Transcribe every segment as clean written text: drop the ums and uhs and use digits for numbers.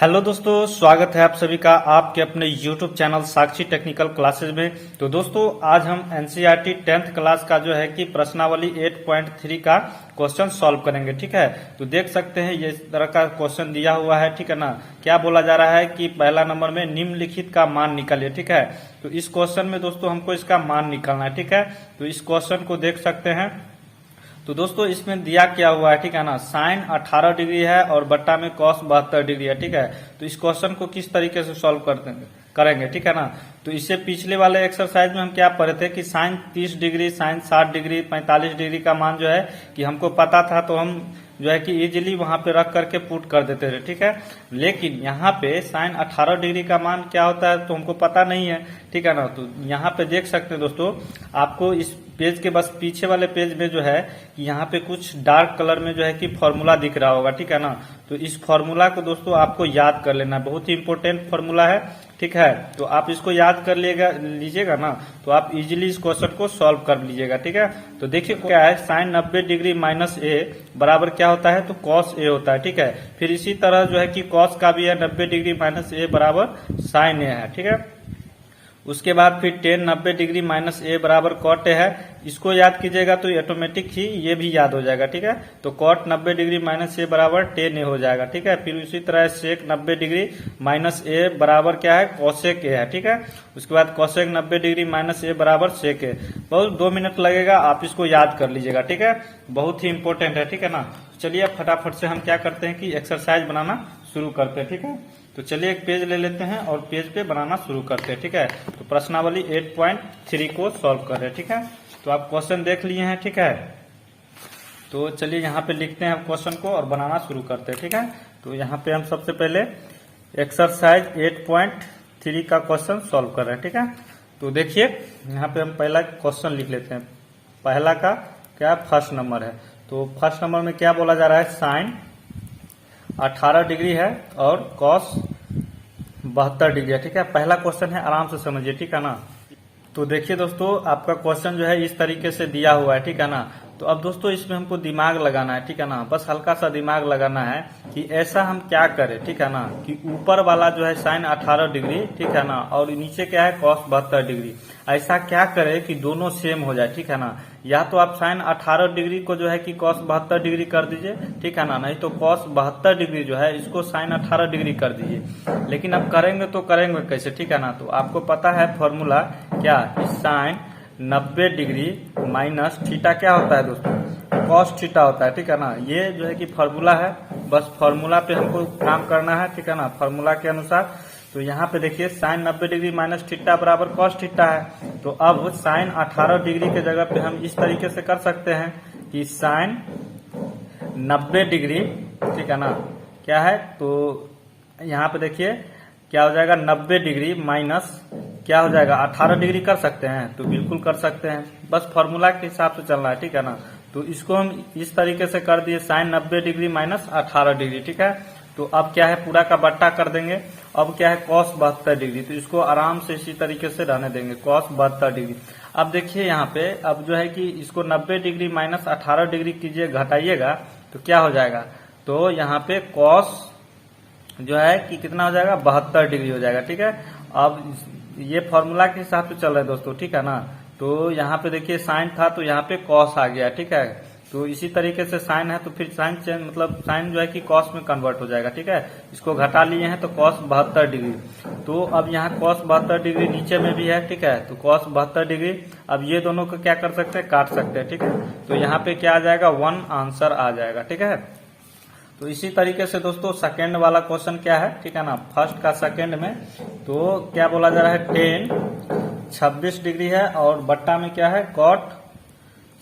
Hello दोस्तों, स्वागत है आप सभी का आपके अपने YouTube चैनल साक्षी टेक्निकल क्लासेज में। तो दोस्तों आज हम एनसीईआरटी 10th क्लास का जो है कि प्रश्नावली 8.3 का क्वेश्चन सॉल्व करेंगे। ठीक है, तो देख सकते हैं ये इस तरह का क्वेश्चन दिया हुआ है। ठीक है ना, क्या बोला जा रहा है कि पहला नंबर में निम्नलिखित का मान निकालिए। ठीक है, तो इस क्वेश्चन में दोस्तों हमको इसका मान निकालना है। ठीक है, तो इस क्वेश्चन को देख सकते हैं। तो दोस्तों इसमें दिया क्या हुआ है, ठीक है ना, साइन 18 डिग्री है और बट्टा में कॉस 72 डिग्री है। ठीक है, तो इस क्वेश्चन को किस तरीके से सॉल्व करेंगे। ठीक है ना, तो इससे पिछले वाले एक्सरसाइज में हम क्या पढ़े थे कि sine 30 degree, sine 60 degree, 45 degree का मान जो है कि हमको पता था, तो हम जो है कि इजीली वहां पे रख करके पुट कर देते थे। ठीक है, लेकिन यहाँ पे साइन 18 डिग्री का मान क्या होता है तो हमको पता नहीं है। ठीक है ना, तो यहाँ पे देख सकते हैं दोस्तों, आपको इस पेज के बस पीछे वाले पेज में जो है कि यहाँ पे कुछ डार्क कलर में जो है कि फॉर्मूला दिख रहा होगा। ठीक है ना, तो इस फॉर्मूला को दोस्तों आपको याद कर लेना, बहुत ही इंपॉर्टेंट फॉर्मूला है। ठीक है, तो आप इसको याद कर लीजिएगा ना, तो आप इजीली इस क्वेश्चन को सॉल्व कर लीजिएगा। ठीक है, तो देखिए क्या है, साइन 90 डिग्री माइनस ए बराबर क्या होता है तो कॉस ए होता है। ठीक है, फिर इसी तरह जो है कि कॉस का भी है 90 डिग्री माइनस ए बराबर साइन ए है। ठीक है, उसके बाद फिर टेन 90 डिग्री माइनस ए बराबर कॉट ए है। इसको याद कीजिएगा तो ऑटोमेटिक ही ये भी याद हो जाएगा। ठीक है, तो कॉट 90 डिग्री माइनस ए बराबर टेन ए हो जाएगा। ठीक है, फिर उसी तरह सेक 90 डिग्री माइनस ए बराबर क्या है कोसेक ए है। ठीक है, उसके बाद कोसेक 90 डिग्री माइनस ए बराबर सेक ए। बहुत 2 मिनट लगेगा, आप इसको याद कर लीजिएगा। ठीक है, बहुत ही इंपॉर्टेंट है। ठीक है ना, चलिए अब फटाफट से हम क्या करते हैं कि एक्सरसाइज बनाना शुरू करते हैं। ठीक है, तो चलिए एक पेज ले लेते हैं और पेज पे बनाना शुरू करते हैं। ठीक है, तो प्रश्नावली 8.3 को सॉल्व कर रहे हैं। ठीक है, तो आप क्वेश्चन देख लिए हैं। ठीक है, तो चलिए यहाँ पे लिखते हैं क्वेश्चन को और बनाना शुरू करते हैं। ठीक है, तो यहाँ पे हम सबसे पहले एक्सरसाइज 8.3 का क्वेश्चन सॉल्व कर रहे हैं। ठीक है, तो देखिए यहाँ पे हम पहला क्वेश्चन लिख लेते हैं। पहला का क्या फर्स्ट नंबर है, तो फर्स्ट नंबर में क्या बोला जा रहा है, साइन 18 डिग्री है और कॉस 72 डिग्री है। ठीक है, पहला क्वेश्चन है, आराम से समझिए। ठीक है ना, तो देखिए दोस्तों आपका क्वेश्चन जो है इस तरीके से दिया हुआ है। ठीक है ना, तो अब दोस्तों इसमें हमको दिमाग लगाना है। ठीक है ना, बस हल्का सा दिमाग लगाना है कि ऐसा हम क्या करें। ठीक है ना, कि ऊपर वाला जो है साइन 18 डिग्री, ठीक है ना, और नीचे क्या है कॉस 72 डिग्री, ऐसा क्या करें कि दोनों सेम हो जाए। ठीक है ना, या तो आप साइन 18 डिग्री को जो है कि कॉस 72 डिग्री कर दीजिए। ठीक है ना, नहीं तो कॉस 72 डिग्री जो है इसको साइन 18 डिग्री कर दीजिए। लेकिन अब करेंगे तो करेंगे कैसे। ठीक है ना, तो आपको पता है फॉर्मूला क्या, साइन 90 डिग्री माइनस थीटा क्या होता है दोस्तों, कॉस थीटा होता है। ठीक है ना, ये जो है कि फॉर्मूला है, बस फॉर्मूला पे हमको काम करना है। ठीक है ना, फॉर्मूला के अनुसार। तो यहाँ पे देखिए साइन 90 डिग्री माइनस थीटा बराबर कॉस थीटा है। तो अब साइन 18 डिग्री के जगह पे हम इस तरीके से कर सकते हैं कि साइन 90 डिग्री, ठीक है ना, क्या है तो यहाँ पे देखिए क्या हो जाएगा 90 डिग्री माइनस क्या हो जाएगा 18 डिग्री कर सकते हैं, तो बिल्कुल कर सकते हैं, बस फॉर्मूला के हिसाब से चलना है। ठीक है ना, तो इसको हम इस तरीके से कर दिए साइन 90 डिग्री माइनस 18 डिग्री। ठीक है, तो अब क्या है पूरा का बट्टा कर देंगे। अब क्या है कॉस 72 डिग्री, तो इसको आराम से इसी तरीके से रहने देंगे कॉस 72 डिग्री। अब देखिए यहाँ पे अब जो है कि इसको 90 डिग्री माइनस 18 डिग्री कीजिए, घटाइएगा तो क्या हो जाएगा, तो यहाँ पे कॉस जो है कि कितना हो जाएगा 72 डिग्री हो जाएगा। ठीक है, अब ये फॉर्मूला के हिसाब से चल रहा है दोस्तों। ठीक है ना, तो यहाँ पे देखिए साइन था तो यहाँ पे कॉस आ गया। ठीक है, तो इसी तरीके से साइन है तो फिर साइन चेंज मतलब साइन जो है कि कॉस में कन्वर्ट हो जाएगा। ठीक है, इसको घटा लिए हैं तो कॉस 72 डिग्री, तो अब यहाँ कॉस 72 डिग्री नीचे में भी है। ठीक है, तो कॉस 72 डिग्री, अब ये दोनों को क्या कर सकते हैं, काट सकते हैं। ठीक है, तो यहाँ पे क्या आ जाएगा 1 आंसर आ जाएगा। ठीक है, तो इसी तरीके से दोस्तों सेकेंड वाला क्वेश्चन क्या है, ठीक है ना, फर्स्ट का सेकेंड में तो क्या बोला जा रहा है, टेन 26 डिग्री है और बट्टा में क्या है कॉट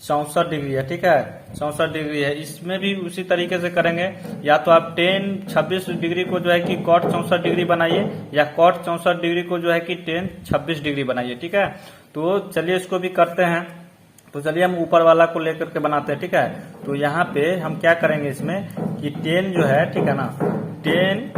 64 डिग्री है। ठीक है, 64 डिग्री है, इसमें भी उसी तरीके से करेंगे, या तो आप टेन 26 डिग्री को जो है कि कॉट 64 डिग्री बनाइए, या कॉट 64 डिग्री को जो है कि टेन 26 डिग्री बनाइए। ठीक है, तो चलिए इसको भी करते हैं। तो चलिए हम ऊपर वाला को लेकर के बनाते हैं। ठीक है, तो यहाँ पे हम क्या करेंगे इसमें कि टेन जो है, ठीक है ना, टेन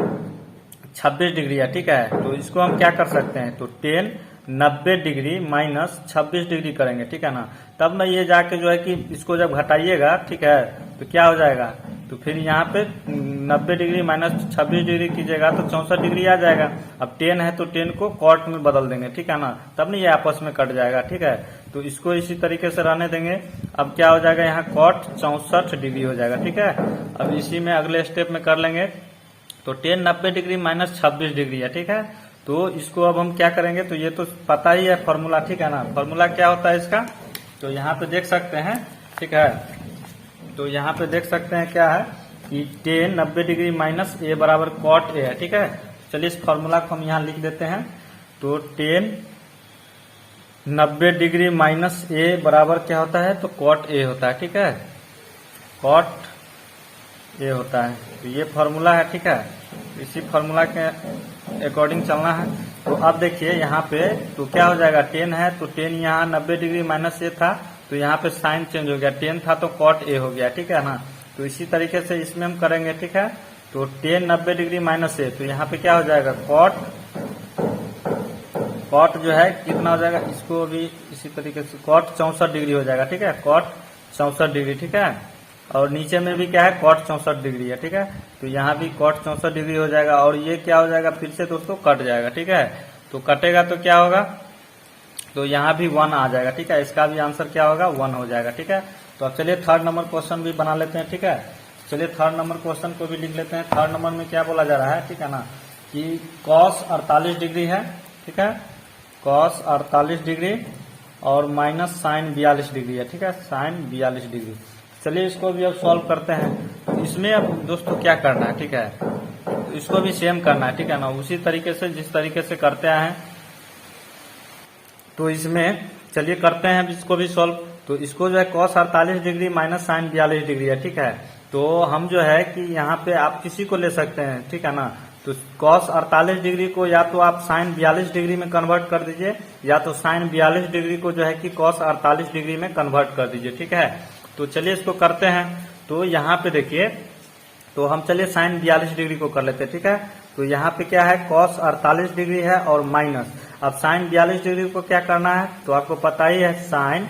26 डिग्री है। ठीक है, तो इसको हम क्या कर सकते हैं, तो टेन 90 डिग्री माइनस 26 डिग्री करेंगे। ठीक है ना, तब ना ये जाके जो है कि इसको जब घटाइएगा, ठीक है, तो क्या हो जाएगा, तो फिर यहाँ पे 90 डिग्री माइनस 26 डिग्री कीजिएगा तो 64 डिग्री आ जाएगा। अब 10 है तो 10 को कॉट में बदल देंगे, ठीक है ना, तब नहीं ये आपस में कट जाएगा, ठीक है। तो इसको इसी तरीके से रहने देंगे। अब क्या हो जाएगा, यहाँ कॉट 64 डिग्री हो जाएगा, ठीक है। अब इसी में अगले स्टेप में कर लेंगे। तो 10 90 डिग्री माइनस 26 डिग्री है, ठीक है। तो इसको अब हम क्या करेंगे, तो ये तो पता ही है फॉर्मूला, ठीक है ना। फॉर्मूला क्या होता है इसका, तो यहाँ पे देख सकते हैं, ठीक है। तो यहाँ पे देख सकते हैं क्या है कि 10 90 डिग्री माइनस ए बराबर कॉट ए है, ठीक है। चलिए इस फॉर्मूला को हम यहाँ लिख देते हैं। तो 10 90 डिग्री माइनस ए बराबर क्या होता है, तो कॉट ए होता है, ठीक है। कॉट ए होता है, तो ये फॉर्मूला है, ठीक है। इसी फॉर्मूला के अकॉर्डिंग चलना है। तो अब देखिए यहाँ पे तो क्या हो जाएगा, 10 है तो 10 यहाँ 90 डिग्री माइनस ए था तो यहाँ पे साइन चेंज हो गया, 10 था तो कॉट ए हो गया, ठीक है ना। तो इसी तरीके से इसमें हम करेंगे, ठीक है। तो 10 90 डिग्री माइनस ए, तो यहाँ पे क्या हो जाएगा, कॉट जो है कितना हो जाएगा, इसको भी इसी तरीके से कॉट 64 डिग्री हो जाएगा, ठीक है। कॉट 64 डिग्री, ठीक है। और नीचे में भी क्या है, कॉट 64 डिग्री है, ठीक है। तो यहाँ भी कॉट 64 डिग्री हो जाएगा और ये क्या हो जाएगा, फिर से दोस्तों कट जाएगा, ठीक है। तो कटेगा तो क्या होगा, तो यहाँ भी 1 आ जाएगा, ठीक है। इसका भी आंसर क्या होगा, 1 हो जाएगा, ठीक है। तो अब चलिए थर्ड नंबर क्वेश्चन भी बना लेते हैं, ठीक है। चलिए थर्ड नंबर क्वेश्चन को भी लिख लेते हैं। थर्ड नंबर में क्या बोला जा रहा है, ठीक है ना, कि कॉस 48 डिग्री है, ठीक है। कॉस 48 डिग्री और माइनस साइन 42 डिग्री है, ठीक है। Sine 42 degree. चलिए इसको भी अब सॉल्व करते हैं। तो इसमें अब दोस्तों क्या करना है, ठीक है, तो इसको भी सेम करना है, ठीक है ना, उसी तरीके से जिस तरीके से करते हैं। तो इसमें चलिए करते हैं इसको भी सॉल्व। तो इसको जो है cos 48 degree minus sine 42 degree है, ठीक है। तो हम जो है कि यहाँ पे आप किसी को ले सकते हैं, ठीक है ना। तो cos 48 डिग्री को या तो आप साइन 42 डिग्री में कन्वर्ट कर दीजिए या तो साइन 42 डिग्री को जो है कि cos 48 डिग्री में कन्वर्ट कर दीजिए, ठीक है। तो चलिए इसको करते हैं। तो यहाँ पे देखिए, तो हम चलिए साइन 42 डिग्री को कर लेते हैं, ठीक है। तो यहाँ पे क्या है, cos 48 डिग्री है और माइनस, अब साइन 42 डिग्री को क्या करना है, तो आपको पता ही है साइन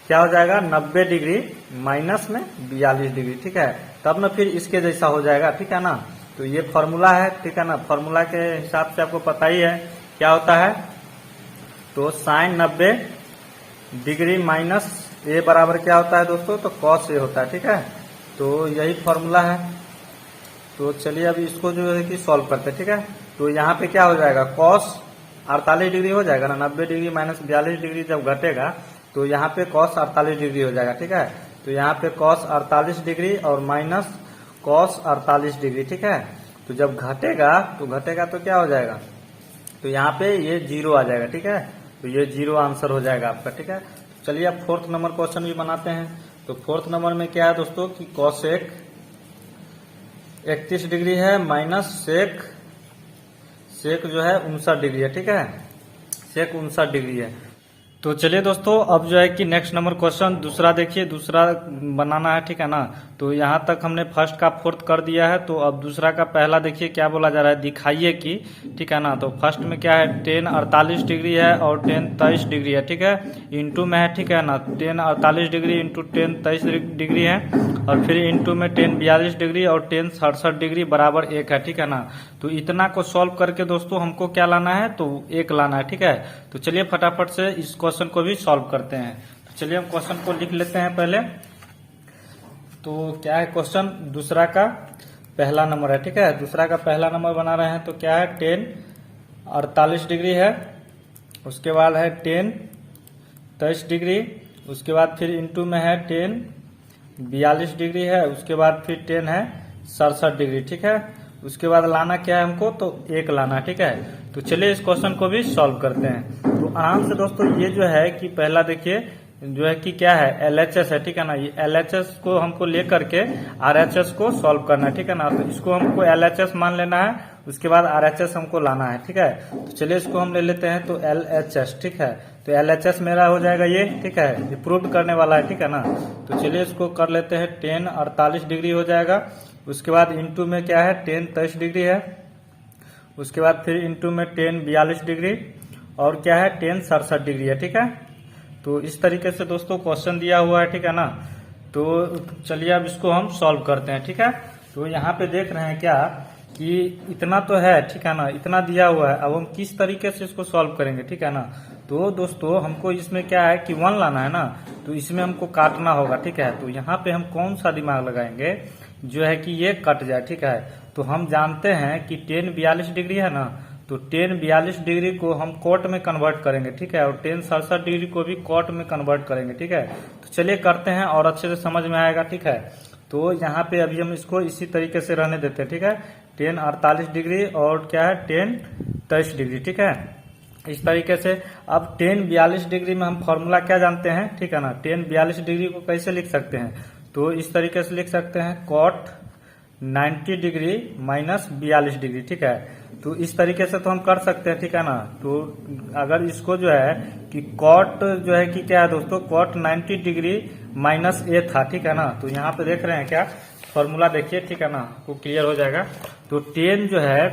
क्या हो जाएगा, 90 डिग्री माइनस में 42 डिग्री, ठीक है। तब ना फिर इसके जैसा हो जाएगा, ठीक है ना। तो ये फॉर्मूला है, ठीक है ना। फॉर्मूला के हिसाब से आपको पता ही है क्या होता है, तो साइन 90 डिग्री माइनस ए बराबर क्या होता है दोस्तों, तो कॉस ए होता है, ठीक है। तो यही फॉर्मूला है। तो चलिए अभी इसको जो है कि सॉल्व करते हैं, ठीक है। तो यहाँ पे क्या हो जाएगा, कॉस 48 डिग्री हो जाएगा ना, 90 डिग्री माइनस 42 डिग्री जब घटेगा तो यहाँ पे कॉस 48 डिग्री हो जाएगा, ठीक है। तो यहाँ पे कॉस 48 डिग्री और माइनस कॉस 48 डिग्री, ठीक है। तो जब घटेगा तो क्या हो जाएगा, तो यहाँ पे ये 0 आ जाएगा, ठीक है। तो ये 0 आंसर हो जाएगा आपका, ठीक है। तो चलिए अब फोर्थ नंबर क्वेश्चन भी बनाते हैं। तो फोर्थ नंबर में क्या है दोस्तों कि कॉसेक 31 डिग्री है माइनस सेक जो है 59 डिग्री है, ठीक है। सेक 59 डिग्री है। तो चलिए दोस्तों अब जो है कि नेक्स्ट नंबर क्वेश्चन दूसरा देखिए, दूसरा बनाना है, ठीक है ना। तो यहाँ तक हमने फर्स्ट का फोर्थ कर दिया है। तो अब दूसरा का पहला देखिए क्या बोला जा रहा है, दिखाइए कि, ठीक है ना। तो फर्स्ट में क्या है, 10 48 डिग्री है और 10 23 डिग्री है, ठीक है। इंटू में है, ठीक है ना। 10 48 डिग्री इंटू 10 23 डिग्री है और फिर इंटू में 10 42 डिग्री और 10 67 डिग्री बराबर 1 है, ठीक है ना। तो इतना को सॉल्व करके दोस्तों हमको क्या लाना है, तो 1 लाना है, ठीक है। तो चलिए फटाफट से इस क्वेश्चन को भी सॉल्व करते हैं। तो चलिए हम क्वेश्चन को लिख लेते हैं पहले। तो क्या है क्वेश्चन, दूसरा का पहला नंबर है, ठीक है। दूसरा का पहला नंबर बना रहे हैं। तो क्या है, 10 48 डिग्री है, उसके बाद है 10 23 डिग्री, उसके बाद फिर इंटू में है 10 42 डिग्री है, उसके बाद फिर 10 है 67 डिग्री, ठीक है। उसके बाद लाना क्या है हमको, तो 1 लाना, ठीक है। तो चलिए इस क्वेश्चन को भी सॉल्व करते हैं। तो आराम से दोस्तों ये जो है कि पहला देखिए जो है कि क्या है, LHS है, ठीक है ना। ये LHS को हमको लेकर के RHS को सॉल्व करना है, ठीक है ना। तो इसको हमको LHS मान लेना है, उसके बाद RHS हमको लाना है, ठीक है। तो चलिए इसको हम ले लेते हैं। तो LHS, ठीक है। तो LHS मेरा हो जाएगा ये, ठीक है, ये प्रूव करने वाला है, ठीक है ना। तो चलिए इसको कर लेते हैं। 10 48 डिग्री हो जाएगा, उसके बाद इंटू में क्या है 10 23 डिग्री है, उसके बाद फिर इंटू में 10 42 डिग्री और क्या है 10 67 डिग्री है, ठीक है। तो इस तरीके से दोस्तों क्वेश्चन दिया हुआ है, ठीक है ना। तो चलिए अब इसको हम सॉल्व करते हैं, ठीक है। तो यहाँ पे देख रहे हैं क्या कि इतना तो है, ठीक है ना, इतना दिया हुआ है। अब हम किस तरीके से इसको सॉल्व करेंगे, ठीक है ना। तो दोस्तों हमको इसमें क्या है कि 1 लाना है ना, तो इसमें हमको काटना होगा, ठीक है। तो यहाँ पे हम कौन सा दिमाग लगाएंगे जो है कि ये कट जाए, ठीक है। तो हम जानते हैं कि tan 42 डिग्री है ना, तो tan 42 डिग्री को हम कॉट में कन्वर्ट करेंगे, ठीक है, और tan 67 डिग्री को भी कॉट में कन्वर्ट करेंगे, ठीक है। तो चलिए करते हैं और अच्छे से समझ में आएगा, ठीक है। तो यहाँ पे अभी हम इसको इसी तरीके से रहने देते हैं, ठीक है। tan 48 डिग्री और क्या है tan 23 डिग्री, ठीक है, इस तरीके से। अब tan 42 डिग्री में हम फॉर्मूला क्या जानते हैं, ठीक है ना। tan 42 डिग्री को कैसे लिख सकते हैं, तो इस तरीके से लिख सकते हैं cot 90 डिग्री माइनस 42 डिग्री, ठीक है। तो इस तरीके से तो हम कर सकते हैं, ठीक है ना। तो अगर इसको जो है कि cot जो है कि क्या है दोस्तों, cot 90 डिग्री माइनस a था, ठीक है ना। तो यहाँ पे देख रहे हैं क्या फॉर्मूला, देखिए, ठीक है ना, को क्लियर हो जाएगा। तो tan जो है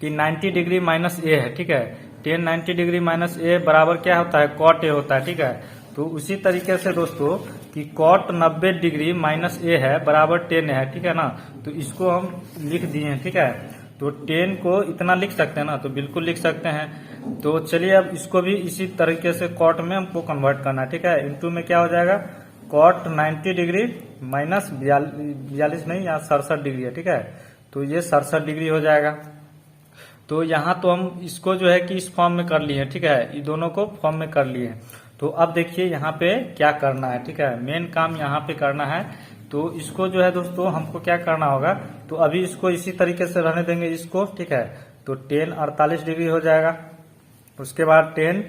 कि 90 डिग्री माइनस a है, ठीक है। tan 90 डिग्री माइनस a बराबर क्या होता है, cot a होता है, ठीक है। तो उसी तरीके से दोस्तों कि cot 90 डिग्री माइनस a है बराबर tan है, ठीक है ना। तो इसको हम लिख दिए हैं, ठीक है। तो tan को इतना लिख सकते हैं ना, तो बिल्कुल लिख सकते हैं। तो चलिए अब इसको भी इसी तरीके से cot में हमको कन्वर्ट करना है, ठीक है। इनटू में क्या हो जाएगा, cot 90 डिग्री माइनस 42 नहीं, यहाँ 67 डिग्री है, ठीक है। तो ये 67 डिग्री हो जाएगा। तो यहाँ तो हम इसको जो है कि इस फॉर्म में कर लिए हैं, ठीक है, ये दोनों को फॉर्म में कर लिए हैं। तो अब देखिए यहाँ पे क्या करना है, ठीक है, मेन काम यहाँ पे करना है। तो इसको जो है दोस्तों हमको क्या करना होगा, तो अभी इसको इसी तरीके से रहने देंगे इसको, ठीक है। तो tan 48 डिग्री हो जाएगा, उसके बाद tan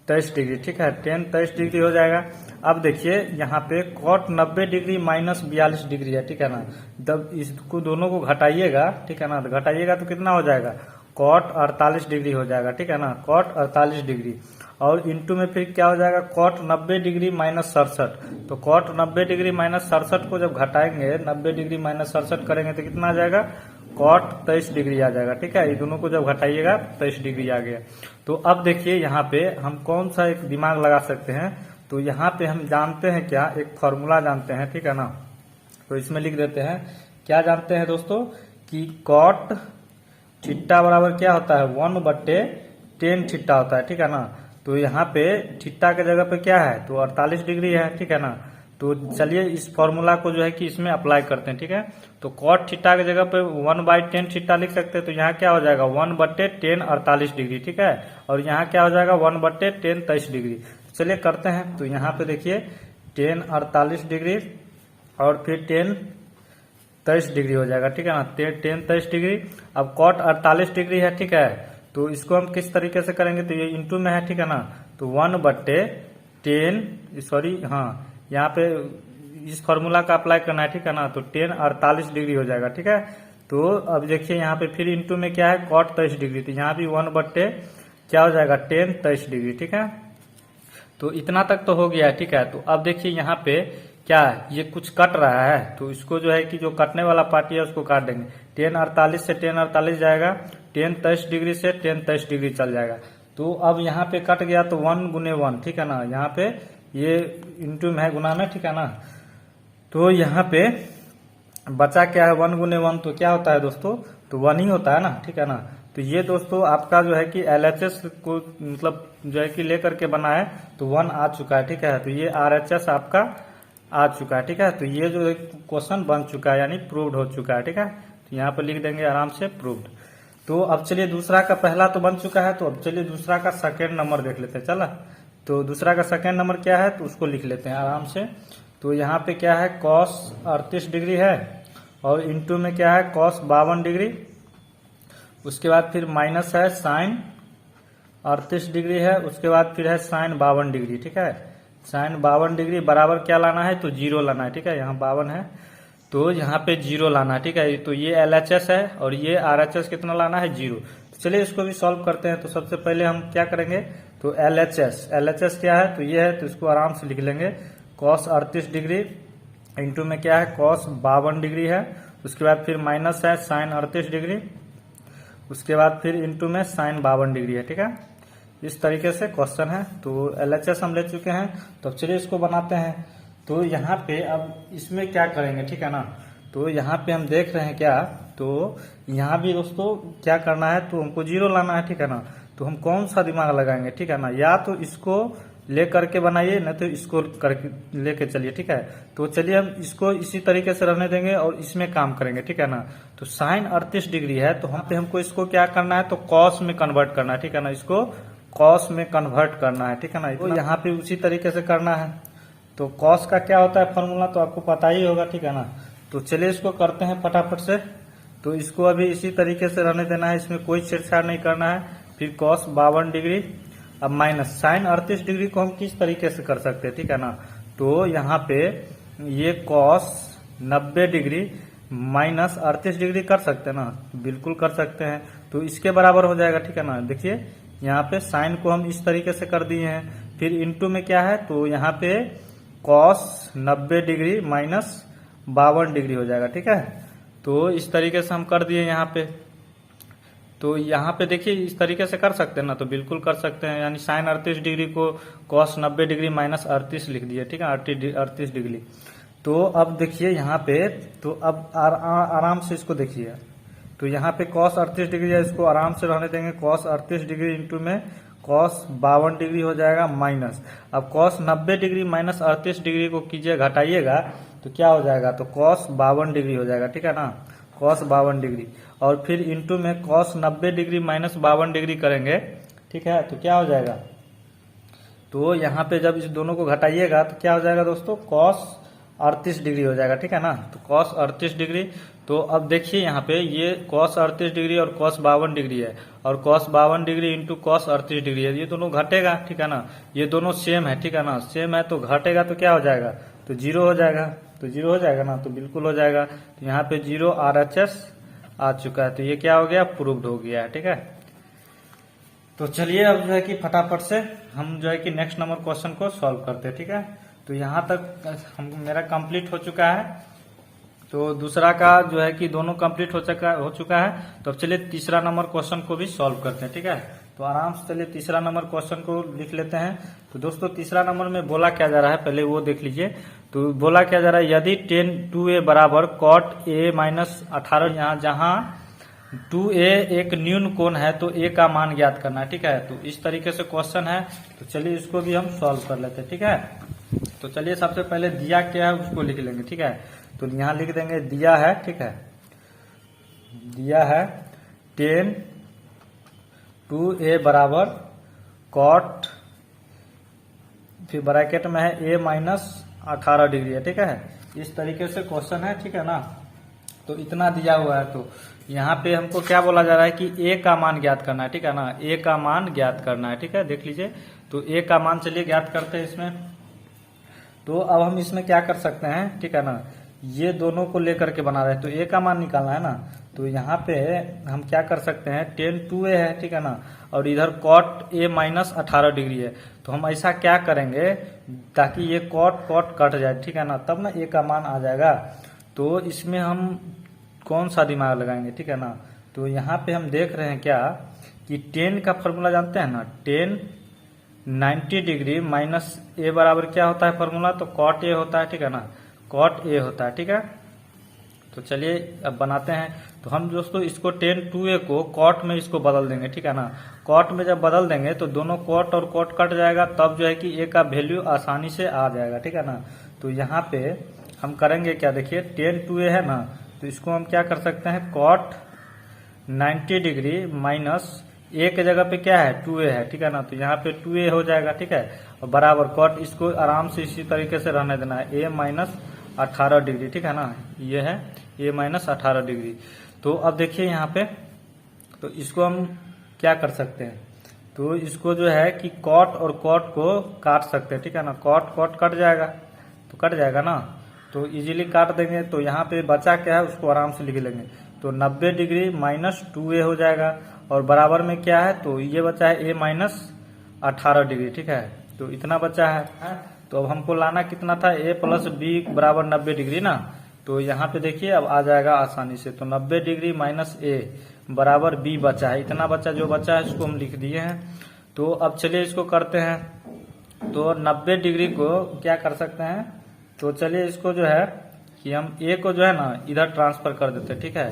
23 डिग्री, ठीक है, tan 23 डिग्री हो जाएगा। अब देखिए यहाँ पे cot 90 डिग्री माइनस 42 डिग्री है, ठीक है ना। जब इसको दोनों को घटाइएगा, ठीक है ना, तो घटाइएगा तो कितना हो जाएगा, cot 48 डिग्री हो जाएगा, ठीक है ना, cot 48 डिग्री। और इंटू में फिर क्या हो जाएगा, cot 90 डिग्री माइनस 67। तो cot 90 डिग्री माइनस 67 को जब घटाएंगे, 90 डिग्री माइनस 67 करेंगे तो कितना आ जाएगा, cot 23 डिग्री आ जाएगा, ठीक है। ये दोनों को जब घटाइएगा 23 डिग्री आ गया। तो अब देखिए यहाँ पे हम कौन सा एक दिमाग लगा सकते हैं, तो यहाँ पे हम जानते हैं क्या, एक फॉर्मूला जानते हैं, ठीक है ना। तो इसमें लिख देते हैं, क्या जानते हैं दोस्तों कि cot थीटा बराबर क्या होता है, 1/tan थीटा होता है, ठीक है ना। तो यहाँ पे थीटा के जगह पे क्या है, तो 48 डिग्री है, ठीक है ना। तो चलिए इस फॉर्मूला को जो है कि इसमें अप्लाई करते हैं, ठीक है। तो cot थीटा के जगह पे 1/tan थीटा लिख सकते हैं। तो यहाँ क्या हो जाएगा, 1/tan 48 डिग्री, ठीक है। और यहाँ क्या हो जाएगा, 1/tan 23 डिग्री। चलिए करते हैं। तो यहाँ पे देखिए tan 48 डिग्री और फिर tan 23 डिग्री हो जाएगा, ठीक है ना, tan 23 डिग्री। अब cot 48 डिग्री है, ठीक है। तो इसको हम किस तरीके से करेंगे, तो ये इंटू में है, ठीक है ना। तो 1/tan, सॉरी, हाँ, यहाँ पे इस फॉर्मूला का अप्लाई करना है, ठीक है ना। तो tan 48 डिग्री हो जाएगा, ठीक है। तो अब देखिए यहाँ पे फिर इंटू में क्या है, cot 23 डिग्री। तो यहाँ भी 1/, क्या हो जाएगा, tan 23 डिग्री, ठीक है। तो इतना तक तो हो गया है, ठीक है। तो अब देखिए यहाँ पे क्या है, ये कुछ कट रहा है, तो इसको जो है कि जो कटने वाला पार्टी है उसको काट देंगे। tan 48 से tan 48 जाएगा, tan 23 डिग्री से tan 23 डिग्री चल जाएगा। तो अब यहाँ पे कट गया तो 1 गुने 1, ठीक है ना। यहाँ पे ये इंटू में है, गुना में, ठीक है ना। तो यहाँ पे बचा क्या है, 1 गुने 1, तो क्या होता है दोस्तों, तो 1 ही होता है ना, ठीक है ना। तो ये दोस्तों आपका जो है कि LHS को मतलब जो है कि लेकर के बना है, तो 1 आ चुका है, ठीक है। तो ये RHS आपका आ चुका है, ठीक है। तो ये जो क्वेश्चन बन चुका है, यानी प्रूव्ड हो चुका है, ठीक है। तो यहाँ पे लिख देंगे आराम से, प्रूव्ड। तो अब चलिए दूसरा का पहला तो बन चुका है, तो अब चलिए दूसरा का सेकेंड नंबर देख लेते हैं, चला। तो दूसरा का सेकेंड नंबर क्या है, तो उसको लिख लेते हैं आराम से। तो यहाँ पे क्या है, cos 38 डिग्री है और इंटू में क्या है, cos 52 डिग्री। उसके बाद फिर माइनस है sin 38 डिग्री है, उसके बाद फिर है sin 52 डिग्री, ठीक है। sin 52 डिग्री बराबर क्या लाना है, तो 0 लाना है, ठीक है। यहाँ 52 है तो यहाँ पे 0 लाना है, ठीक है। तो ये LHS है और ये RHS कितना लाना है, 0। तो चलिए इसको भी सॉल्व करते हैं। तो सबसे पहले हम क्या करेंगे, तो LHS क्या है, तो ये है, तो इसको आराम से लिख लेंगे, cos 38 डिग्री इंटू में क्या है, cos 52 डिग्री है। उसके बाद फिर माइनस है sin 38 डिग्री, उसके बाद फिर इंटू में sin 52 डिग्री है, ठीक है। इस तरीके से क्वेश्चन है। तो LHS हम ले चुके हैं, तो अब चलिए इसको बनाते हैं। तो यहाँ पे अब इसमें क्या करेंगे, ठीक है ना। तो यहाँ पे हम देख रहे हैं क्या, तो यहाँ भी दोस्तों क्या करना है, तो हमको जीरो लाना है, ठीक है ना। तो हम कौन सा दिमाग लगाएंगे, ठीक है ना, या तो इसको ले करके बनाइए, न तो इसको करके लेके चलिए, ठीक है। तो चलिए हम इसको इसी तरीके से रहने देंगे और इसमें काम करेंगे, ठीक है ना। तो साइन 38 डिग्री है, तो हम पे हमको इसको क्या करना है, तो कॉस में कन्वर्ट करना है, ठीक है ना। इसको कॉस में कन्वर्ट करना है, ठीक है ना। तो यहाँ पे उसी तरीके से करना है। तो कॉस का क्या होता है फॉर्मूला, तो आपको पता ही होगा, ठीक है ना। तो चलिए इसको करते हैं फटाफट से। तो इसको अभी इसी तरीके से रहने देना है, इसमें कोई छेड़छाड़ नहीं करना है। फिर कॉस 52 डिग्री, अब माइनस साइन 38 डिग्री को हम किस तरीके से कर सकते हैं, ठीक है ना। तो यहाँ पे ये कॉस 90 डिग्री माइनस 38 डिग्री कर सकते हैं ना, बिल्कुल कर सकते हैं। तो इसके बराबर हो जाएगा, ठीक है ना। देखिए यहाँ पे साइन को हम इस तरीके से कर दिए हैं, फिर इनटू में क्या है, तो यहाँ पे कॉस 90 डिग्री माइनस 52 डिग्री हो जाएगा, ठीक है। तो इस तरीके से हम कर दिए यहाँ पे। तो यहाँ पे देखिए इस तरीके से कर सकते हैं ना, तो बिल्कुल कर सकते हैं। यानी साइन 38 डिग्री को कॉस 90 डिग्री माइनस 38 लिख दिए, ठीक है, 38 डिग्री। तो अब देखिए यहाँ पे, तो अब आराम से इसको देखिए। तो यहाँ पे कॉस 38 डिग्री है, इसको आराम से रहने देंगे। कॉस 38 डिग्री इंटू में कॉस 52 डिग्री हो जाएगा माइनस। अब कॉस 90 डिग्री माइनस 38 डिग्री को कीजिए, घटाइएगा तो क्या हो जाएगा, तो कॉस 52 डिग्री हो जाएगा, ठीक है ना, कॉस 52 डिग्री। और फिर इंटू में कॉस 90 डिग्री माइनस 52 डिग्री करेंगे, ठीक है, तो क्या हो जाएगा, तो यहाँ पे जब इस दोनों को घटाइएगा तो क्या हो जाएगा दोस्तों, कॉस 38 डिग्री हो जाएगा, ठीक है ना। तो कॉस 38 डिग्री, तो अब देखिए यहाँ पे ये कॉस 38 डिग्री और कॉस 52 डिग्री है, और cos 52 degree into cos 38 degree है, ये दोनों घटेगा, ठीक है ना। ये दोनों सेम है, ठीक है ना, सेम है, तो घटेगा तो क्या हो जाएगा, तो जीरो हो जाएगा। तो जीरो हो जाएगा ना, तो बिल्कुल हो जाएगा। तो यहाँ पे जीरो RHS आ चुका है, तो ये क्या हो गया, प्रूव्ड हो गया है, ठीक है। तो चलिए अब जो है कि फटाफट से हम जो है कि नेक्स्ट नंबर क्वेश्चन को सॉल्व करते हैं, ठीक है। तो यहाँ तक हम मेरा कंप्लीट हो चुका है। तो दूसरा का जो है कि दोनों कंप्लीट हो चुका है। तो अब चलिए तीसरा नंबर क्वेश्चन को भी सॉल्व करते हैं, ठीक है। तो आराम से चलिए तीसरा नंबर क्वेश्चन को लिख लेते हैं। तो दोस्तों तीसरा नंबर में बोला क्या जा रहा है, पहले वो देख लीजिए। तो बोला क्या जा रहा है, यदि tan 2a बराबर cot a माइनस 18, यहाँ जहाँ 2a एक न्यून कोण है तो a का मान ज्ञात करना है, ठीक है। तो इस तरीके से क्वेश्चन है। तो चलिए इसको भी हम सॉल्व कर लेते हैं, ठीक है। तो चलिए सबसे पहले दिया क्या है उसको लिख लेंगे, ठीक है। तो यहाँ लिख देंगे दिया है, ठीक है, दिया है tan 2a बराबर कॉट, फिर ब्रैकेट में है a माइनस 18 डिग्री है, ठीक है। इस तरीके से क्वेश्चन है, ठीक है ना। तो इतना दिया हुआ है। तो यहाँ पे हमको क्या बोला जा रहा है कि a का मान ज्ञात करना है, ठीक है ना, a का मान ज्ञात करना है, ठीक है। देख लीजिए, तो a का मान चलिए ज्ञात करते हैं इसमें। तो अब हम इसमें क्या कर सकते हैं, ठीक है ना, ये दोनों को लेकर के बना रहे हैं, तो a का मान निकालना है ना। तो यहाँ पे हम क्या कर सकते हैं, tan 2a है, ठीक है ना, और इधर cot a माइनस 18 डिग्री है। तो हम ऐसा क्या करेंगे ताकि ये cot कट जाए, ठीक है ना, तब ना a का मान आ जाएगा। तो इसमें हम कौन सा दिमाग लगाएंगे, ठीक है ना। तो यहाँ पे हम देख रहे हैं क्या कि tan का फॉर्मूला जानते हैं ना, tan 90 डिग्री माइनस a बराबर क्या होता है फॉर्मूला, तो cot a होता है, ठीक है ना, cot a होता है, ठीक है। तो चलिए अब बनाते हैं। तो हम दोस्तों इसको tan 2a को cot में इसको बदल देंगे, ठीक है ना। cot में जब बदल देंगे तो दोनों cot और cot कट जाएगा, तब जो है कि a का वैल्यू आसानी से आ जाएगा, ठीक है ना। तो यहाँ पे हम करेंगे क्या, देखिए tan 2a है ना, तो इसको हम क्या कर सकते हैं, cot 90 डिग्री माइनस a के जगह पे क्या है 2a है, ठीक है ना। तो यहाँ पे 2a हो जाएगा, ठीक है, और बराबर cot, इसको आराम से इसी तरीके से रहने देना है, a माइनस 18 डिग्री, ठीक है ना, ये है a माइनस 18 डिग्री। तो अब देखिए यहाँ पे, तो इसको हम क्या कर सकते हैं, तो इसको जो है कि cot और cot को काट सकते हैं, ठीक है ना, cot कट जाएगा, तो कट जाएगा ना, तो इजीली काट देंगे। तो यहाँ पे बचा क्या है उसको आराम से लिख लेंगे। तो 90 डिग्री माइनस 2a हो जाएगा, और बराबर में क्या है, तो ये बचा है a माइनस 18 डिग्री, ठीक है। तो इतना बचा है। तो अब हमको लाना कितना था, a प्लस b बराबर 90 डिग्री ना। तो यहाँ पे देखिए अब आ जाएगा आसानी से। तो 90 डिग्री माइनस a बराबर b बचा है, इतना बचा, जो बचा है इसको हम लिख दिए हैं। तो अब चलिए इसको करते हैं। तो 90 डिग्री को क्या कर सकते हैं, तो चलिए इसको जो है कि हम ए को जो है ना इधर ट्रांसफर कर देते हैं, ठीक है।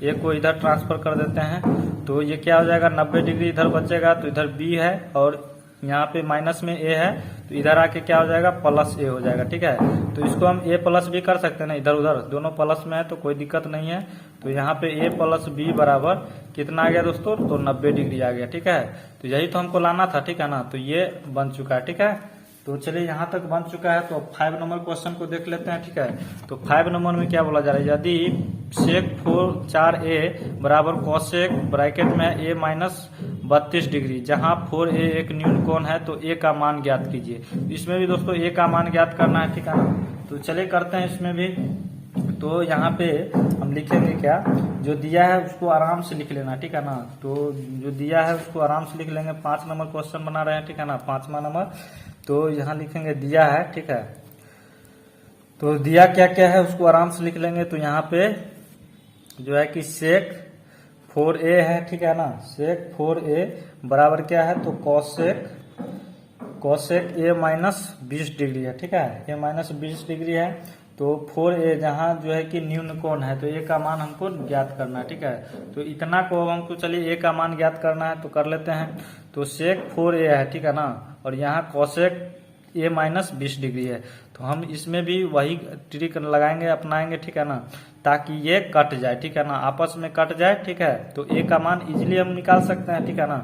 ए को इधर ट्रांसफर कर देते हैं तो ये क्या हो जाएगा, 90 डिग्री इधर बचेगा, तो इधर बी है और यहाँ पे माइनस में ए है, तो इधर आके क्या हो जाएगा, प्लस ए हो जाएगा, ठीक है। तो इसको हम ए प्लस बी कर सकते हैं ना, इधर उधर दोनों प्लस में है तो कोई दिक्कत नहीं है। तो यहाँ पे ए प्लस बी बराबर कितना आ गया दोस्तों, तो 90 डिग्री आ गया, ठीक है। तो यही तो हमको लाना था, ठीक है ना। तो ये बन चुका है, ठीक है। तो चलिए यहाँ तक बन चुका है। तो 5 नंबर क्वेश्चन को देख लेते हैं, ठीक है। तो 5 नंबर में क्या बोला जा रहा है, यदि सेक 4a बराबर कॉसेक ब्रैकेट में a माइनस 32 डिग्री, जहां 4a एक न्यून कोण है तो a का मान ज्ञात कीजिए। इसमें भी दोस्तों a का मान ज्ञात करना है, ठीक है ना। तो चलिए करते हैं इसमें भी। तो यहाँ पे हम लिखेंगे क्या, जो दिया है उसको आराम से लिख लेना, ठीक है ना। तो जो दिया है उसको आराम से लिख लेंगे। 5 नंबर क्वेश्चन बना रहे हैं, ठीक है ना, 5वां नंबर। तो यहाँ लिखेंगे दिया है, ठीक है। तो दिया क्या क्या है उसको आराम से लिख लेंगे। तो यहाँ पे जो है कि सेक 4a है, ठीक है ना। सेक 4a बराबर क्या है, तो कॉसेक a माइनस 20 डिग्री है, ठीक है। a माइनस 20 डिग्री है। तो 4a जहां जो है कि न्यून कोण है तो a का मान हमको ज्ञात करना है, ठीक है। तो इतना को हमको चलिए a का मान ज्ञात करना है तो कर लेते हैं। तो सेक 4a है, ठीक है ना, और यहाँ कॉसेक a माइनस 20 डिग्री है। तो हम इसमें भी वही ट्रिक लगाएंगे, अपनाएंगे, ठीक है ना, ताकि ये कट जाए, ठीक है ना, आपस में कट जाए, ठीक है। तो a का मान इजीली हम निकाल सकते हैं, ठीक है ना।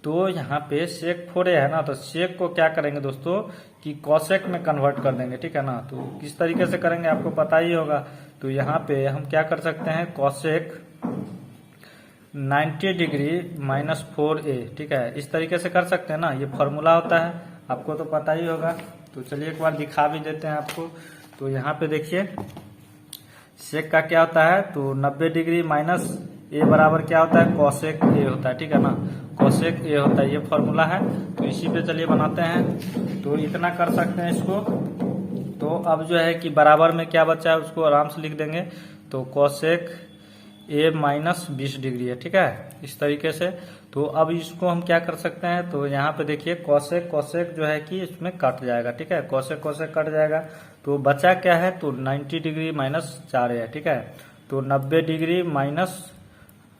तो यहाँ पे सेक 4a है ना, तो सेक को क्या करेंगे दोस्तों कि कॉसेक में कन्वर्ट कर देंगे, ठीक है ना। तो किस तरीके से करेंगे आपको पता ही होगा। तो यहाँ पे हम क्या कर सकते हैं, कॉसेक 90 डिग्री माइनस 4a, ठीक है, इस तरीके से कर सकते हैं ना। ये फॉर्मूला होता है, आपको तो पता ही होगा। तो चलिए एक बार दिखा भी देते हैं आपको। तो यहाँ पे देखिए सेक का क्या होता है, तो 90 डिग्री माइनस ए बराबर क्या होता है, कॉसेक ए होता है, ठीक है ना, कॉसेक ए होता है, ये फॉर्मूला है। तो इसी पे चलिए बनाते हैं। तो इतना कर सकते हैं इसको। तो अब जो है कि बराबर में क्या बचा है उसको आराम से लिख देंगे। तो कॉसेक ए माइनस 20 डिग्री है, ठीक है, इस तरीके से। तो अब इसको हम क्या कर सकते हैं, तो यहाँ पे देखिए कॉसेक कॉसेक जो है कि इसमें कट जाएगा, ठीक है, कॉसेक कॉसेक कट जाएगा। तो बचा क्या है, तो 90 डिग्री माइनस 4a है, ठीक है। तो 90 डिग्री माइनस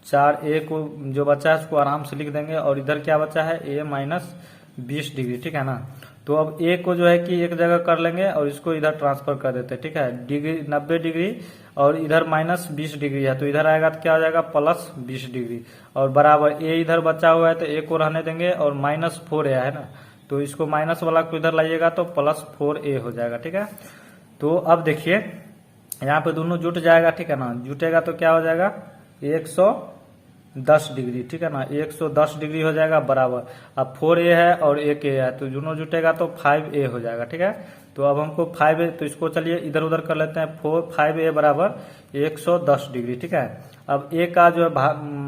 4a को जो बचा है उसको आराम से लिख देंगे। और इधर क्या बचा है, a माइनस 20 डिग्री, ठीक है ना। तो अब a को जो है कि एक जगह कर लेंगे और इसको इधर ट्रांसफर कर देते हैं, ठीक है। डिग्री 90 डिग्री और इधर माइनस 20 डिग्री है, तो इधर आएगा तो क्या हो जाएगा, प्लस 20 डिग्री। और बराबर a इधर बचा हुआ है तो a को रहने देंगे, और माइनस 4a है ना, तो इसको माइनस वाला को इधर लाइएगा तो प्लस 4a हो जाएगा, ठीक है। तो अब देखिए यहाँ पे दोनों जुट जाएगा, ठीक है ना, जुटेगा तो क्या हो जाएगा, 110 डिग्री, ठीक है ना, 110 डिग्री हो जाएगा बराबर। अब 4a है और 1a है तो दोनों जुटेगा तो 5a हो जाएगा, ठीक है। तो अब हमको 5a, तो इसको चलिए इधर उधर कर लेते हैं। 5a बराबर 110 डिग्री, ठीक है। अब a का जो है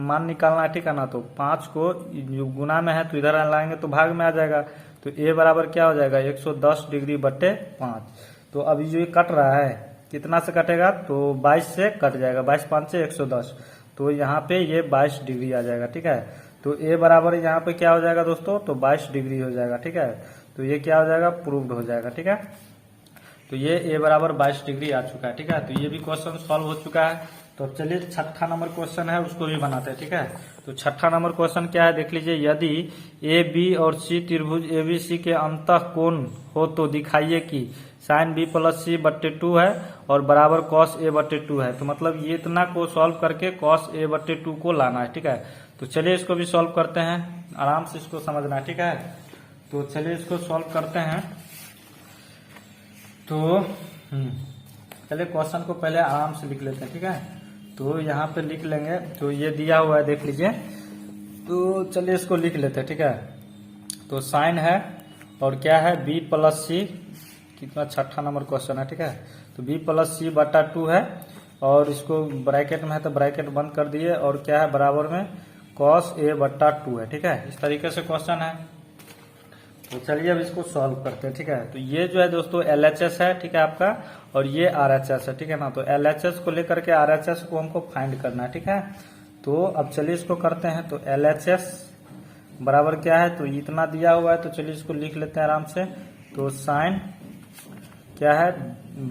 मान निकालना है, ठीक है ना। तो 5 को जो गुना में है तो इधर लाएंगे तो भाग में आ जाएगा। तो a बराबर क्या हो जाएगा, 110 डिग्री बट्टे 5। तो अभी जो ये कट रहा है कितना से कटेगा, तो 22 से कट जाएगा, 22 5 से 110। तो यहाँ पे ये 22 डिग्री आ जाएगा, ठीक है। तो a बराबर यहाँ पे क्या हो जाएगा दोस्तों, तो 22 डिग्री हो जाएगा, ठीक है। तो ये क्या हो जाएगा, प्रूव्ड हो जाएगा, ठीक है। तो ये a बराबर 22 डिग्री आ चुका है, ठीक है। तो ये भी क्वेश्चन सॉल्व हो चुका है। तो अब चलिए 6ठा नंबर क्वेश्चन है उसको भी बनाते हैं, ठीक है। तो 6ठा नंबर क्वेश्चन क्या है, देख लीजिए। यदि ए बी और सी त्रिभुज एबीसी के अंतः कोण हो तो दिखाइए कि साइन बी प्लस सी बट्टे 2 है और बराबर कॉस ए बट्टे 2 है। तो मतलब ये इतना को सॉल्व करके कॉस ए बट्टे 2 को लाना है, ठीक है। तो चलिए इसको भी सॉल्व करते हैं, आराम से इसको समझना है, ठीक है। तो चलिए इसको सॉल्व करते हैं। तो चलिए क्वेश्चन को पहले आराम से लिख लेते हैं, ठीक है। तो यहाँ पे लिख लेंगे। तो ये दिया हुआ है, देख लीजिए। तो चलिए इसको लिख लेते हैं, ठीक है। तो साइन है और क्या है, बी प्लस सी, कितना 6ठा नंबर क्वेश्चन है, ठीक है। तो b प्लस सी बटा 2 है और इसको ब्रैकेट में है तो ब्रैकेट बंद कर दिए, और क्या है बराबर में cos a बटा 2 है, ठीक है। इस तरीके से क्वेश्चन है। तो चलिए अब इसको सॉल्व करते हैं, ठीक है। तो ये जो है दोस्तों LHS है, ठीक है आपका, और ये RHS है, ठीक है ना। तो LHS को लेकर के RHS को हमको फाइंड करना है, ठीक है। तो अब चलिए इसको करते हैं। तो LHS बराबर क्या है, तो इतना दिया हुआ है, तो चलिए इसको लिख लेते हैं आराम से। तो साइन क्या है,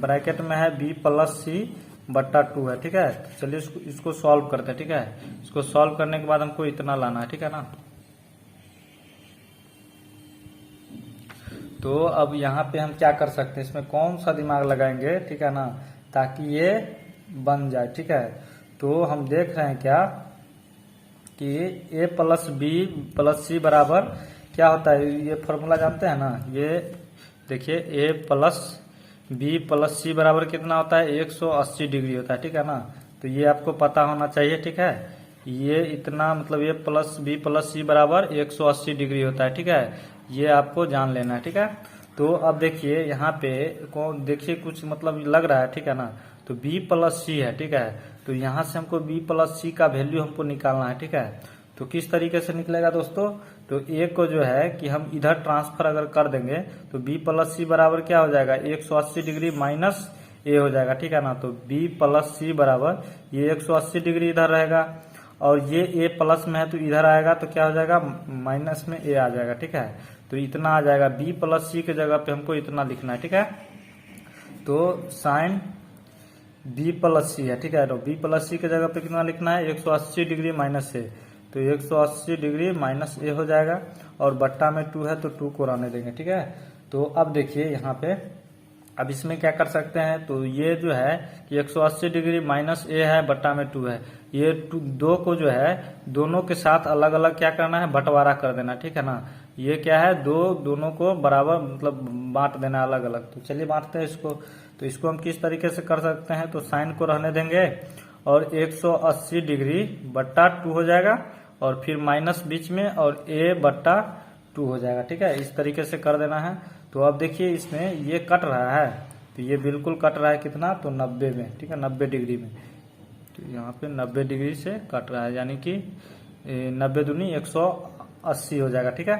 ब्रैकेट में है b प्लस सी बट्टा 2 है। ठीक है, तो चलिए इसको सॉल्व करते हैं। ठीक है, इसको सॉल्व करने के बाद हमको इतना लाना है। ठीक है ना, तो अब यहाँ पे हम क्या कर सकते हैं, इसमें कौन सा दिमाग लगाएंगे, ठीक है ना, ताकि ये बन जाए। ठीक है, तो हम देख रहे हैं क्या कि a प्लस बी प्लस सी बराबर क्या होता है, ये फॉर्मूला जानते हैं ना, ये देखिए a प्लस बी प्लस सी बराबर कितना होता है, 180 डिग्री होता है। ठीक है ना, तो ये आपको पता होना चाहिए। ठीक है, ये इतना मतलब a प्लस बी प्लस सी बराबर 180 डिग्री होता है। ठीक है, ये आपको जान लेना है। ठीक है, तो अब देखिए यहाँ पे कौन, देखिए कुछ मतलब लग रहा है। ठीक है ना, तो b प्लस सी है। ठीक है, तो यहाँ से हमको b प्लस सी का वैल्यू हमको निकालना है। ठीक है, तो किस तरीके से निकलेगा दोस्तों, तो a को जो है कि हम इधर ट्रांसफर अगर कर देंगे तो b प्लस सी बराबर क्या हो जाएगा, 180 डिग्री माइनस a हो जाएगा। ठीक है ना, तो b प्लस सी बराबर ये 180 डिग्री इधर रहेगा और ये a प्लस में है तो इधर आएगा तो क्या हो जाएगा, माइनस में a आ जाएगा। ठीक है, तो इतना आ जाएगा, b प्लस सी के जगह पे हमको इतना लिखना है। ठीक है, तो साइन b प्लस सी है। ठीक है, तो b प्लस सी के जगह पे कितना लिखना है, 180 डिग्री माइनस a, तो 180 डिग्री माइनस a हो जाएगा और बट्टा में 2 है तो 2 को रहने देंगे। ठीक है, तो अब देखिए यहाँ पे अब इसमें क्या कर सकते हैं, तो ये जो है कि 180 डिग्री माइनस a है बट्टा में 2 है, ये 2 को जो है दोनों के साथ अलग अलग क्या करना है, बंटवारा कर देना। ठीक है ना, ये क्या है, दोनों को बराबर मतलब बांट देना अलग अलग। तो चलिए बांटते हैं इसको, तो इसको हम किस तरीके से कर सकते हैं, तो साइन को रहने देंगे और 180 डिग्री बट्टा 2 हो जाएगा और फिर माइनस बीच में और a बट्टा 2 हो जाएगा। ठीक है, इस तरीके से कर देना है। तो अब देखिए इसमें ये कट रहा है, तो ये बिल्कुल कट रहा है कितना, तो 90 में। ठीक है, 90 डिग्री में, तो यहाँ पे 90 डिग्री से कट रहा है, यानी कि 90 दूनी 180 हो जाएगा। ठीक है,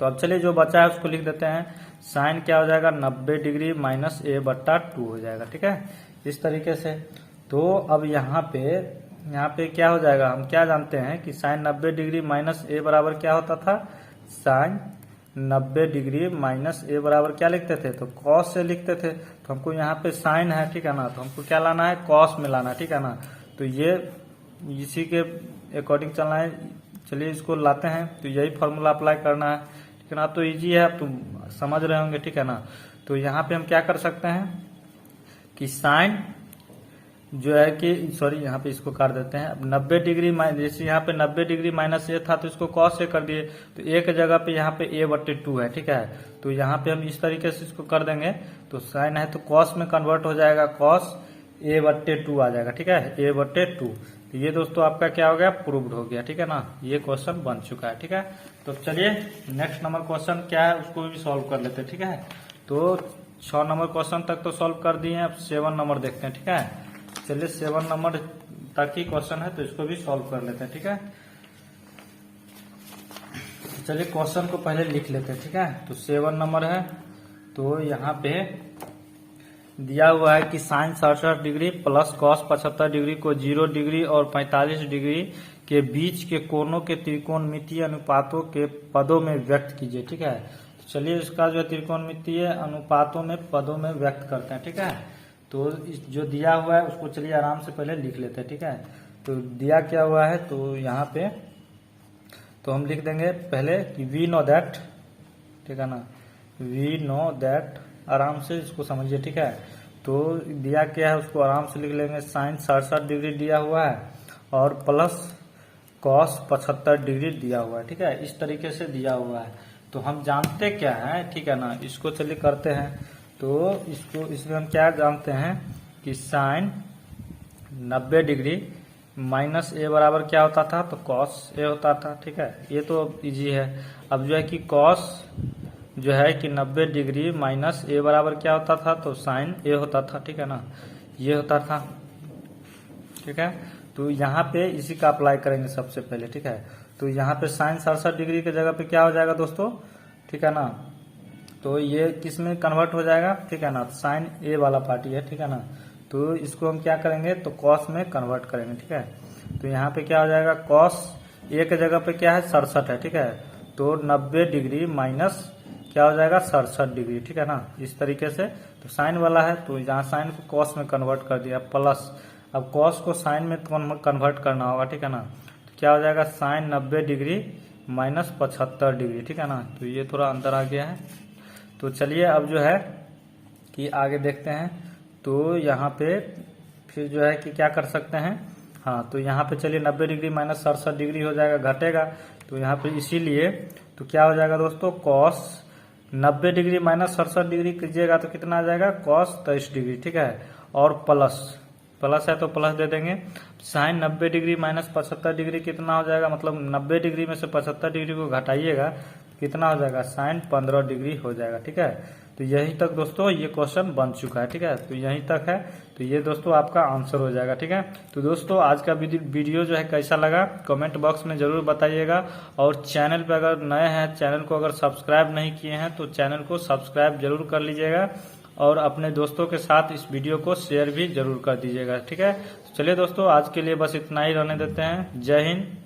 तो अब चलिए जो बचा है उसको लिख देते हैं, साइन क्या हो जाएगा, 90 डिग्री माइनस a बट्टा 2 हो जाएगा। ठीक है, इस तरीके से। तो अब यहाँ पे क्या हो जाएगा, हम क्या जानते हैं कि साइन 90 डिग्री माइनस a बराबर क्या होता था, साइन 90 डिग्री माइनस a बराबर क्या लिखते थे, तो कॉस से लिखते थे। तो हमको यहाँ पे साइन है, ठीक है ना, तो हमको क्या लाना है, कॉस में लाना है। ठीक है ना, तो ये इसी के अकॉर्डिंग चलना है। चलिए इसको लाते हैं, तो यही फॉर्मूला अप्लाई करना है। ठीक है ना, तो इजी है, आप तुम समझ रहे होंगे। ठीक है ना, तो यहाँ पे हम क्या कर सकते हैं कि साइन जो है कि सॉरी यहाँ पे इसको काट देते हैं। अब 90 डिग्री जैसे यहाँ पे 90 डिग्री माइनस a था तो इसको cos से कर दिए, तो a के जगह पे यहाँ पे a बट्टे 2 है। ठीक है, तो यहाँ पे हम इस तरीके से इसको कर देंगे, तो साइन है तो cos में कन्वर्ट हो जाएगा, cos a बट्टे 2 आ जाएगा। ठीक है, a बट्टे 2। तो ये दोस्तों आपका क्या हो गया, प्रूव्ड हो गया। ठीक है ना, ये क्वेश्चन बन चुका है। ठीक है, तो चलिए नेक्स्ट नंबर क्वेश्चन क्या है उसको भी सॉल्व कर लेते हैं। ठीक है, तो 6 नंबर क्वेश्चन तक तो सॉल्व कर दिए, अब 7 नंबर देखते हैं। ठीक है, चलिए 7 नंबर तक ही क्वेश्चन है तो इसको भी सॉल्व कर लेते हैं। ठीक है, चलिए क्वेश्चन को पहले लिख लेते हैं। ठीक है, तो 7 नंबर है, तो यहाँ पे दिया हुआ है कि sine 67 degree plus cos 75 degree को 0 डिग्री और 45 डिग्री के बीच के कोणों के त्रिकोणमितीय अनुपातों के पदों में व्यक्त कीजिए। ठीक है, तो चलिए इसका जो त्रिकोणमितीय अनुपातों में पदों में व्यक्त करते हैं। ठीक है, तो जो दिया हुआ है उसको चलिए आराम से पहले लिख लेते हैं। ठीक है, तो दिया क्या हुआ है, तो यहाँ पे तो हम लिख देंगे पहले कि वी नो दैट, ठीक है ना, वी नो दैट, आराम से इसको समझिए। ठीक है, तो दिया क्या है उसको आराम से लिख लेंगे, साइन 67 डिग्री दिया हुआ है और प्लस कॉस 75 डिग्री दिया हुआ है। ठीक है, इस तरीके से दिया हुआ है। तो हम जानते क्या है, ठीक है ना, इसको चलिए करते हैं। तो इसमें हम क्या जानते हैं कि साइन 90 डिग्री माइनस a बराबर क्या होता था, तो कॉस a होता था। ठीक है, ये तो इजी है। अब जो है कि कॉस जो है कि 90 डिग्री माइनस a बराबर क्या होता था, तो साइन a होता था। ठीक है ना, ये होता था। ठीक है, तो यहाँ पे इसी का अप्लाई करेंगे सबसे पहले। ठीक है, तो यहाँ पे साइन 67 डिग्री के जगह पे क्या हो जाएगा दोस्तों, ठीक है ना, तो ये किस में कन्वर्ट हो जाएगा, ठीक है ना, साइन a वाला पार्टी है। ठीक है ना, तो इसको हम क्या करेंगे, तो कॉस में कन्वर्ट करेंगे। ठीक है, तो यहाँ पे क्या हो जाएगा, कॉस a के जगह पे क्या है, 67 है। ठीक है, तो 90 डिग्री माइनस क्या हो जाएगा 67 डिग्री, ठीक है ना। इस तरीके से तो साइन वाला है तो यहाँ साइन को कॉस में कन्वर्ट कर दिया प्लस, अब कॉस को साइन में कन्वर्ट करना होगा, ठीक है ना। तो क्या हो जाएगा साइन 90 डिग्री माइनस 75 डिग्री, ठीक है ना। तो ये थोड़ा अंदर आ गया है। तो चलिए अब जो है कि आगे देखते हैं। तो यहाँ पे फिर जो है कि क्या कर सकते हैं, हाँ तो यहाँ पे चलिए 90 डिग्री माइनस 67 डिग्री हो जाएगा, घटेगा। तो यहाँ पे इसीलिए तो क्या हो जाएगा दोस्तों, कॉस 90 डिग्री माइनस 67 डिग्री कीजिएगा तो कितना आ जाएगा कॉस 23 डिग्री, ठीक है। और प्लस है तो प्लस दे देंगे। साइन 90 डिग्री माइनस 75 डिग्री कितना हो जाएगा, मतलब 90 डिग्री में से 75 डिग्री को घटाइएगा कितना हो जाएगा साइन 15 डिग्री हो जाएगा, ठीक है। तो यही तक दोस्तों ये क्वेश्चन बन चुका है, ठीक है। तो यहीं तक है, तो ये दोस्तों आपका आंसर हो जाएगा, ठीक है। तो दोस्तों आज का वीडियो जो है कैसा लगा कमेंट बॉक्स में जरूर बताइएगा। और चैनल पे अगर नए हैं, चैनल को अगर सब्सक्राइब नहीं किए हैं तो चैनल को सब्सक्राइब जरूर कर लीजिएगा और अपने दोस्तों के साथ इस वीडियो को शेयर भी जरूर कर दीजिएगा, ठीक है। तो चलिए दोस्तों आज के लिए बस इतना ही रहने देते हैं। जय हिंद।